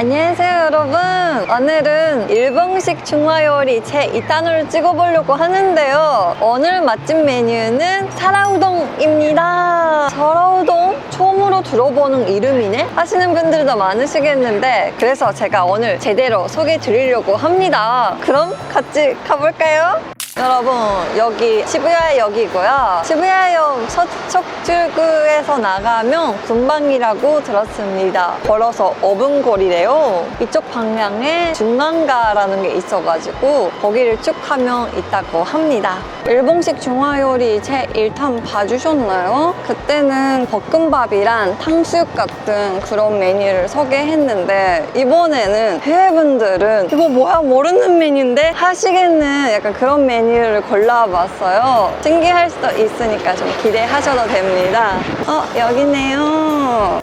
안녕하세요 여러분, 오늘은 일본식 중화요리 제2탄을 찍어보려고 하는데요. 오늘 맛집 메뉴는 사라우동입니다. 사라우동? 처음으로 들어보는 이름이네? 하시는 분들도 많으시겠는데, 그래서 제가 오늘 제대로 소개해 드리려고 합니다. 그럼 같이 가볼까요? 여러분, 여기 시부야역이고요. 시부야역 서쪽 출구에서 나가면 금방이라고 들었습니다. 걸어서 5분 거리래요. 이쪽 방향에 중간가라는 게 있어가지고 거기를 쭉 가면 있다고 합니다. 일본식 중화요리 제 1탄 봐주셨나요? 그때는 볶음밥이랑 탕수육 같은 그런 메뉴를 소개했는데, 이번에는 해외분들은 이거 뭐야 모르는 메뉴인데 하시겠는 약간 그런 메뉴를 골라봤어요. 신기할 수도 있으니까 좀 기대하셔도 됩니다. 여기네요.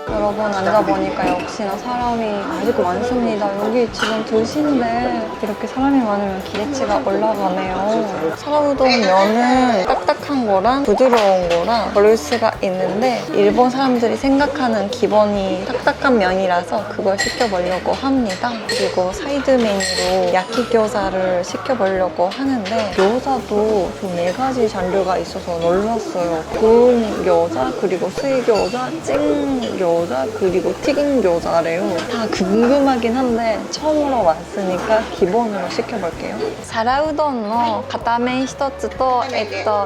여러분, 앉아보니까 역시나 사람이 아직 많습니다. 여기 지금 2시인데 이렇게 사람이 많으면 기대치가 올라가네요. 사라우동 면은 딱딱한 거랑 부드러운 거랑 고를 수가 있는데, 일본 사람들이 생각하는 기본이 딱딱한 면이라서 그걸 시켜보려고 합니다. 그리고 사이드 메뉴로 야키교자를 시켜보려고 하는데, 교자도 좀 4가지 장르가 있어서 놀랐어요. 구운 교자, 그리고 수이교자, 찐 교자, 그리고 튀긴 교자래요. 다 궁금하긴 한데 처음으로 왔으니까 기본으로 시켜볼게요. 사라우동의 가타멘 1つと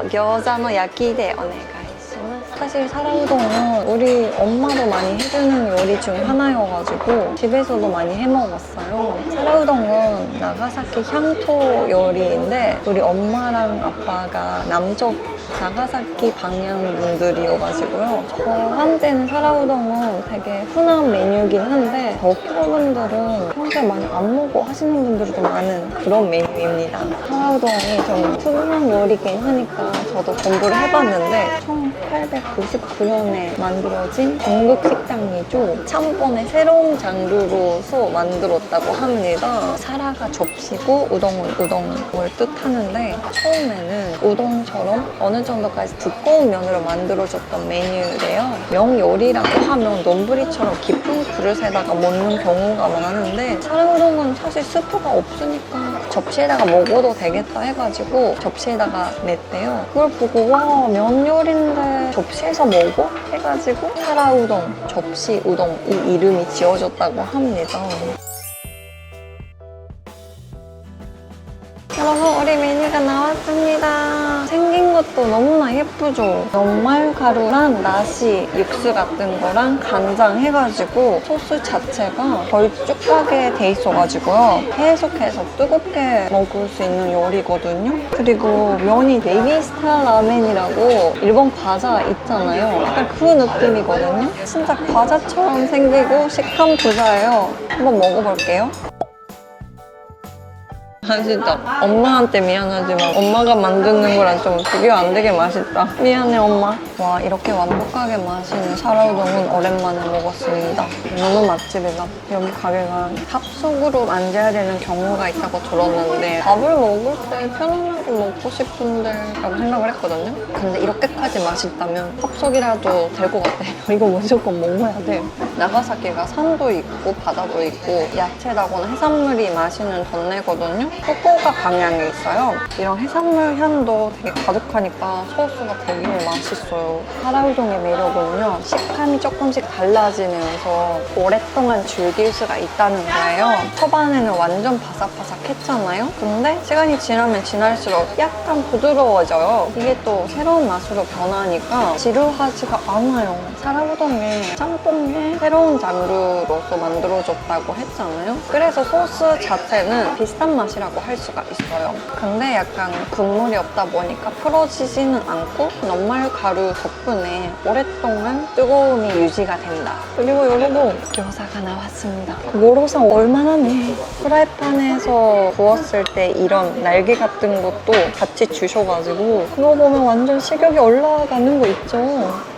餃子の焼きでお願いします。사실 사라우동은 우리 엄마도 많이 해주는 요리 중 하나여가지고 집에서도 많이 해먹었어요. 사라우동은 나가사키 향토 요리인데, 우리 엄마랑 아빠가 남쪽 나가사키 방향 분들이어가지고요. 저한테는 사라우동은 되게 흔한 메뉴긴 한데, 도쿄 분들은 평소에 많이 안 먹고 하시는 분들도 많은 그런 메뉴입니다. 사라우동이 좀 특이한 요리긴 하니까 저도 공부를 해봤는데, 1899년에 만들어진 전국 식당이죠. 참본의 새로운 장르로서 만들었다고 합니다. 사라가 접시고 우동은 우동을 뜻하는데, 처음에는 우동처럼 어느 정도까지 두꺼운 면으로 만들어졌던 메뉴래요. 명요리라고 하면丼처럼 깊은 그릇에다가 먹는 경우가 많은데, 사라우동은 사실 스프가 없으니까 접시에다가 먹어도 되겠다 해가지고 접시에다가 냈대요. 그걸 보고 와, 면 요리인데 접시에서 먹어? 해가지고 사라우동, 접시 우동 이 이름이 지어졌다고 합니다. 여러분, 우리 메뉴가 나왔습니다. 생긴 것도 너무나 예쁘죠? 연말가루랑 나시, 육수 같은 거랑 간장 해가지고 소스 자체가 걸쭉하게 돼 있어가지고요. 계속해서 뜨겁게 먹을 수 있는 요리거든요. 그리고 면이 네이비스타 라멘이라고 일본 과자 있잖아요. 약간 그 느낌이거든요. 진짜 과자처럼 생기고 식감 부자예요. 한번 먹어볼게요. 맛있다. 엄마한테 미안하지만 엄마가 만드는 거랑 좀 비교 안 되게 맛있다. 미안해 엄마. 와, 이렇게 완벽하게 맛있는 사라우동은 오랜만에 먹었습니다. 너무 맛집이다. 여기 가게가 합석으로 앉아야 되는 경우가 있다고 들었는데, 밥을 먹을 때 편안하게 먹고 싶은데 라고 생각을 했거든요. 근데 이렇게까지 맛있다면 합석이라도 될 것 같아. 이거 무조건 먹어야 돼. 나가사키가 산도 있고 바다도 있고 야채라거나 해산물이 맛있는 동네거든요. 후쿠오카 방향에 있어요. 이런 해산물 향도 되게 가득하니까 소스가 되게 맛있어요. 사라우동의 매력은요, 식감이 조금씩 달라지면서 오랫동안 즐길 수가 있다는 거예요. 초반에는 완전 바삭바삭했잖아요. 근데 시간이 지나면 지날수록 약간 부드러워져요. 이게 또 새로운 맛으로 변하니까 지루하지가 않아요. 사라우동이 짬뽕의 새로운 장르로서 만들어졌다고 했잖아요. 그래서 소스 자체는 비슷한 맛이라고 할 수가 있어요. 근데 약간 국물이 없다 보니까 풀어지지는 않고 연말가루 덕분에 오랫동안 뜨거움이 유지가 된다. 그리고 여러분,餃子나왔습니다. 모로상 얼마나네. 프라이팬에서 구웠을 때 이런 날개 같은 것도 같이 주셔가지고 그거 보면 완전 식욕이 올라가는 거 있죠.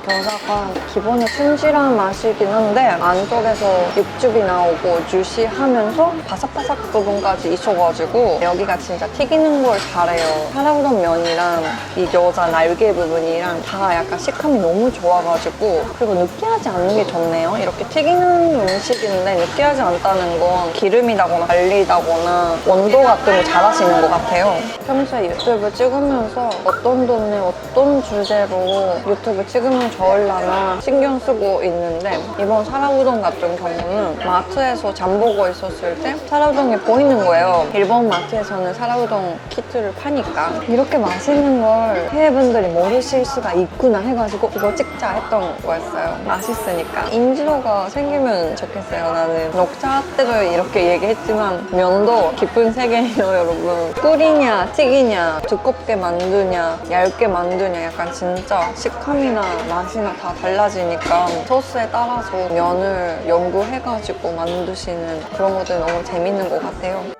겨자가 기본에 순실한 맛이긴 한데 안쪽에서 육즙이 나오고 주시하면서 바삭바삭 부분까지 있어가지고 여기가 진짜 튀기는 걸 잘해요. 살아우동 면이랑 이 겨자 날개 부분이랑 다 약간 식감이 너무 좋아가지고 그리고 느끼하지 않는 게 좋네요. 이렇게 튀기는 음식인데 느끼하지 않다는 건 기름이다거나 달리다거나 원도 같은 거 잘하시는 것 같아요. 평소에 유튜브 찍으면서 어떤 돈에 어떤 주제로 유튜브 찍으면 좋을라나 신경 쓰고 있는데 이번 살아우동 같은 경우는 마트에서 장 보고 있었을 때 살아우동이 보이는 거예요. 일본 마트에서는 살아우동 키트를 파니까 이렇게 맛있는 걸 해외분들이 모르실 수가 있구나 해가지고 이거 찍자 했던 거였어요. 맛있으니까 인지도가 생기면 좋겠어요. 나는 녹차 때도 이렇게 얘기했지만 면도 깊은 세계예요 여러분. 꿀이냐 튀기냐 두껍게 만드냐 얇게 만드냐 약간 진짜 식감이나 맛이나 다 달라지니까 소스에 따라서 면을 연구해가지고 만드시는 그런 것들이 너무 재밌는 것 같아요.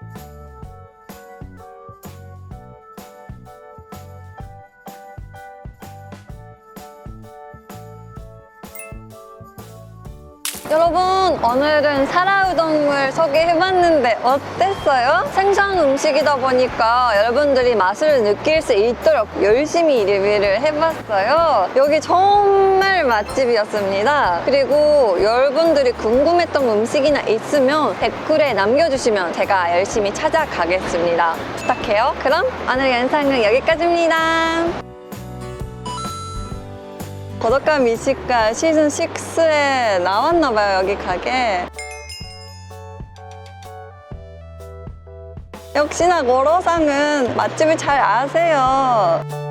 여러분 오늘은 살아우동을 소개해봤는데 어땠어요? 생선 음식이다 보니까 여러분들이 맛을 느낄 수 있도록 열심히 리뷰를 해봤어요. 여기 정말 맛집이었습니다. 그리고 여러분들이 궁금했던 음식이나 있으면 댓글에 남겨주시면 제가 열심히 찾아가겠습니다. 부탁해요. 그럼 오늘 영상은 여기까지입니다. 고독한 미식가 시즌 6에 나왔나봐요, 여기 가게. 역시나 고로상은 맛집을 잘 아세요.